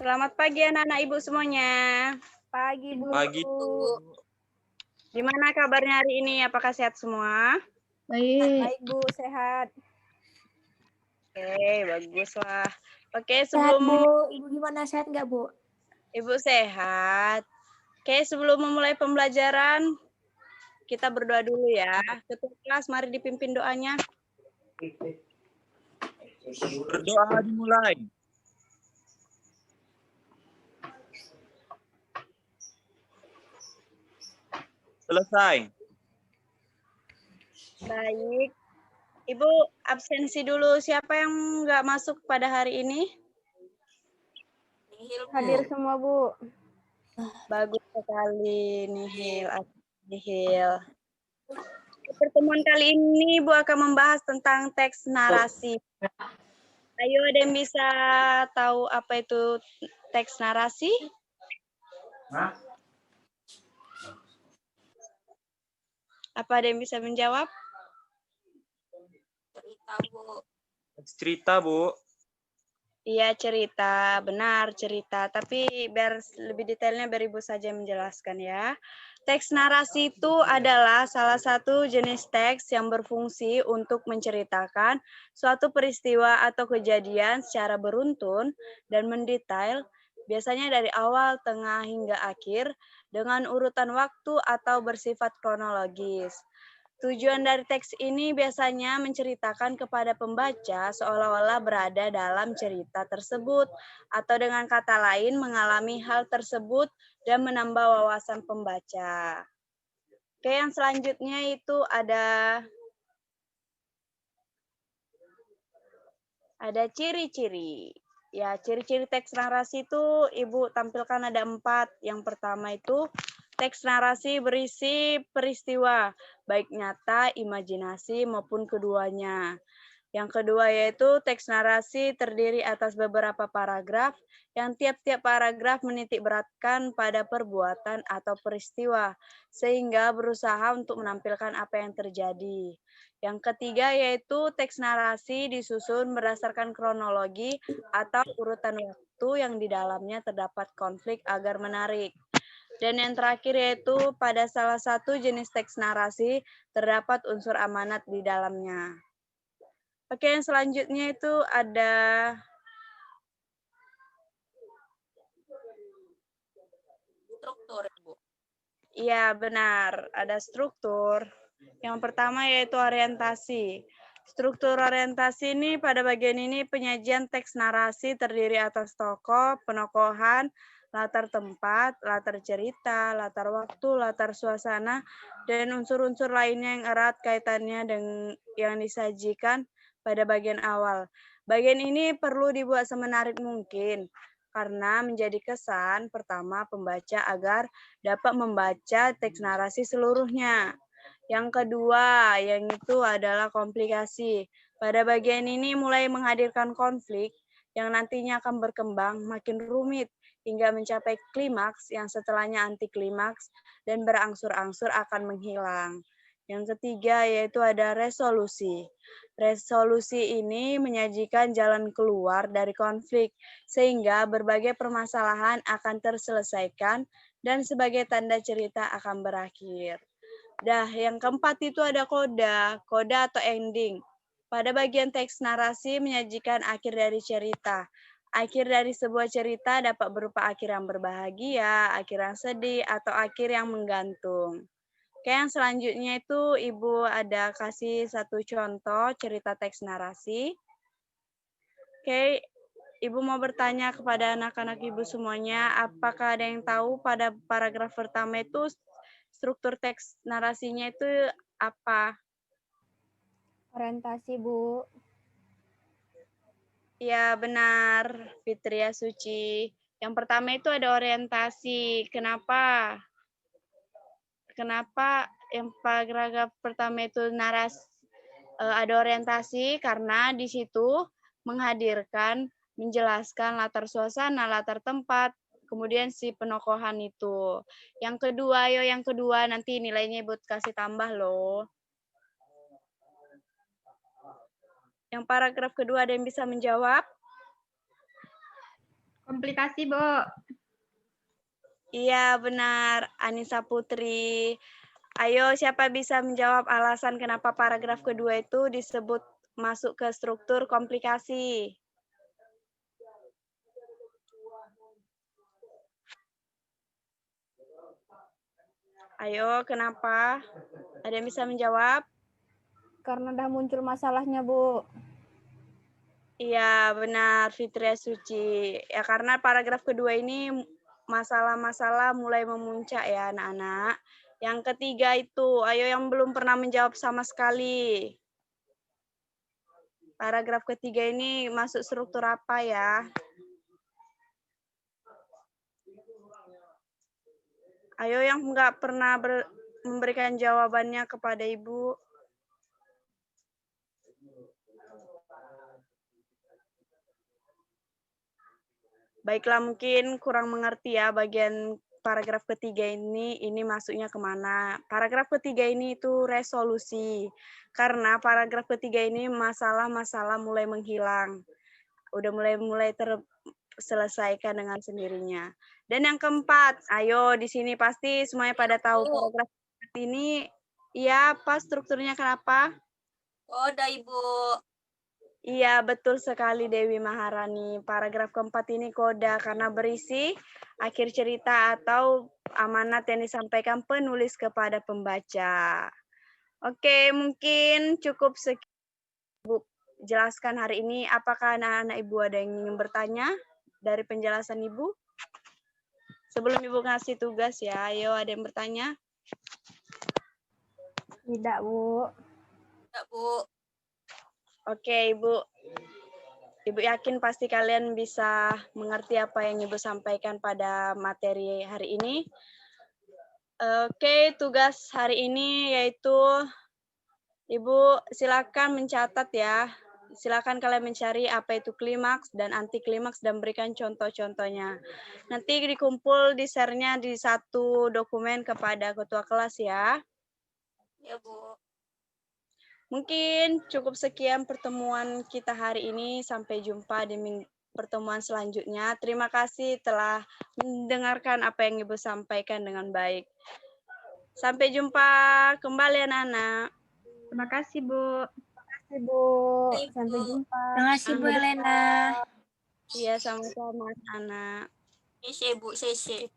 Selamat pagi anak-anak Ibu semuanya. Pagi, Bu. Pagi. Gimana kabarnya hari ini? Apakah sehat semua? Baik, Bu. Sehat. Oke, baguslah. Oke, Sehat, sebelum Bu. Ibu gimana? Sehat nggak, Bu? Ibu sehat. Oke, sebelum memulai pembelajaran, kita berdoa dulu ya. Ketua kelas, mari dipimpin doanya. Berdoa dimulai. Selesai. Baik. Ibu absensi dulu. Siapa yang nggak masuk pada hari ini? Hadir semua, Bu. Bagus sekali, Nihil. Nihil. Pertemuan kali ini Ibu akan membahas tentang teks narasi. Ayo, ada yang bisa tahu apa itu teks narasi? Apa ada yang bisa menjawab? Cerita, Bu. Iya, cerita. Benar, cerita. Tapi biar lebih detailnya biar Ibu saja yang menjelaskan ya. Teks narasi itu adalah salah satu jenis teks yang berfungsi untuk menceritakan suatu peristiwa atau kejadian secara beruntun dan mendetail, biasanya dari awal, tengah, hingga akhir, dengan urutan waktu atau bersifat kronologis. Tujuan dari teks ini biasanya menceritakan kepada pembaca seolah-olah berada dalam cerita tersebut, atau dengan kata lain mengalami hal tersebut dan menambah wawasan pembaca. Oke, yang selanjutnya itu ada ciri-ciri. Ya, ciri-ciri teks narasi itu Ibu tampilkan ada 4. Yang pertama itu teks narasi berisi peristiwa, baik nyata, imajinasi, maupun keduanya. Yang kedua yaitu teks narasi terdiri atas beberapa paragraf yang tiap-tiap paragraf menitik beratkan pada perbuatan atau peristiwa, sehingga berusaha untuk menampilkan apa yang terjadi. Yang ketiga yaitu teks narasi disusun berdasarkan kronologi atau urutan waktu yang di dalamnya terdapat konflik agar menarik. Dan yang terakhir yaitu pada salah satu jenis teks narasi terdapat unsur amanat di dalamnya. Oke, yang selanjutnya itu ada struktur, Bu. Iya, benar, ada struktur. Yang pertama yaitu orientasi. Struktur orientasi ini pada bagian ini penyajian teks narasi terdiri atas tokoh, penokohan, latar tempat, latar cerita, latar waktu, latar suasana, dan unsur-unsur lainnya yang erat kaitannya dengan yang disajikan pada bagian awal. Bagian ini perlu dibuat semenarik mungkin, karena menjadi kesan pertama pembaca agar dapat membaca teks narasi seluruhnya. Yang kedua, yang itu adalah komplikasi. Pada bagian ini mulai menghadirkan konflik yang nantinya akan berkembang makin rumit hingga mencapai klimaks yang setelahnya anti klimaks dan berangsur-angsur akan menghilang. Yang ketiga yaitu ada resolusi. Resolusi ini menyajikan jalan keluar dari konflik sehingga berbagai permasalahan akan terselesaikan dan sebagai tanda cerita akan berakhir. Dah, yang keempat itu ada koda atau ending. Pada bagian teks narasi menyajikan akhir dari cerita. Akhir dari sebuah cerita dapat berupa akhir yang berbahagia, akhir yang sedih, atau akhir yang menggantung. Oke, yang selanjutnya itu Ibu ada kasih satu contoh cerita teks narasi. Oke, Ibu mau bertanya kepada anak-anak Ibu semuanya, apakah ada yang tahu pada paragraf pertama itu struktur teks narasinya itu apa? Orientasi, Bu. Ya, benar, Fitria Suci. Yang pertama itu ada orientasi. Kenapa? Kenapa yang paragraf pertama itu ada orientasi? Karena di situ menghadirkan, menjelaskan latar suasana, latar tempat, kemudian si penokohan itu. Yang kedua, nanti nilainya Ibu kasih tambah loh. Yang paragraf kedua ada yang bisa menjawab? Komplikasi, Bu. Iya, benar. Anissa Putri. Ayo, siapa bisa menjawab alasan kenapa paragraf kedua itu disebut masuk ke struktur komplikasi? Ayo, kenapa? Ada yang bisa menjawab? Karena udah muncul masalahnya, Bu. Iya, benar, Fitria Suci. Ya, karena paragraf kedua ini masalah-masalah mulai memuncak ya, anak-anak. Yang ketiga itu, ayo yang belum pernah menjawab sama sekali. Paragraf ketiga ini masuk struktur apa ya? Ayo yang nggak pernah memberikan jawabannya kepada Ibu. Baiklah, mungkin kurang mengerti ya bagian paragraf ketiga ini masuknya kemana. Paragraf ketiga ini itu resolusi. Karena paragraf ketiga ini masalah-masalah mulai menghilang. Udah mulai terselesaikan dengan sendirinya. Dan yang keempat, ayo di sini pasti semuanya pada tahu paragraf ini ya apa strukturnya kenapa? Koda, Ibu. Iya, betul sekali Dewi Maharani. Paragraf keempat ini koda karena berisi akhir cerita atau amanat yang disampaikan penulis kepada pembaca. Oke, mungkin cukup sekian Ibu jelaskan hari ini. Apakah anak-anak Ibu ada yang ingin bertanya dari penjelasan Ibu? Sebelum Ibu ngasih tugas ya, ayo ada yang bertanya? Tidak, Bu. Tidak, Bu. Oke, Ibu. Ibu yakin pasti kalian bisa mengerti apa yang Ibu sampaikan pada materi hari ini. Oke, tugas hari ini yaitu Ibu silakan mencatat ya. Silakan kalian mencari apa itu klimaks dan anti klimaks dan berikan contoh-contohnya. Nanti dikumpul di share-nya di satu dokumen kepada ketua kelas ya. Ya, Bu. Mungkin cukup sekian pertemuan kita hari ini. Sampai jumpa di pertemuan selanjutnya. Terima kasih telah mendengarkan apa yang Ibu sampaikan dengan baik. Sampai jumpa kembali anak-anak. Terima kasih, Bu. Terima kasih, Bu. Baik, Sampai Bu. jumpa. Terima kasih Bu Elena. Iya, sama-sama anak-anak. Sese, Bu. Sese.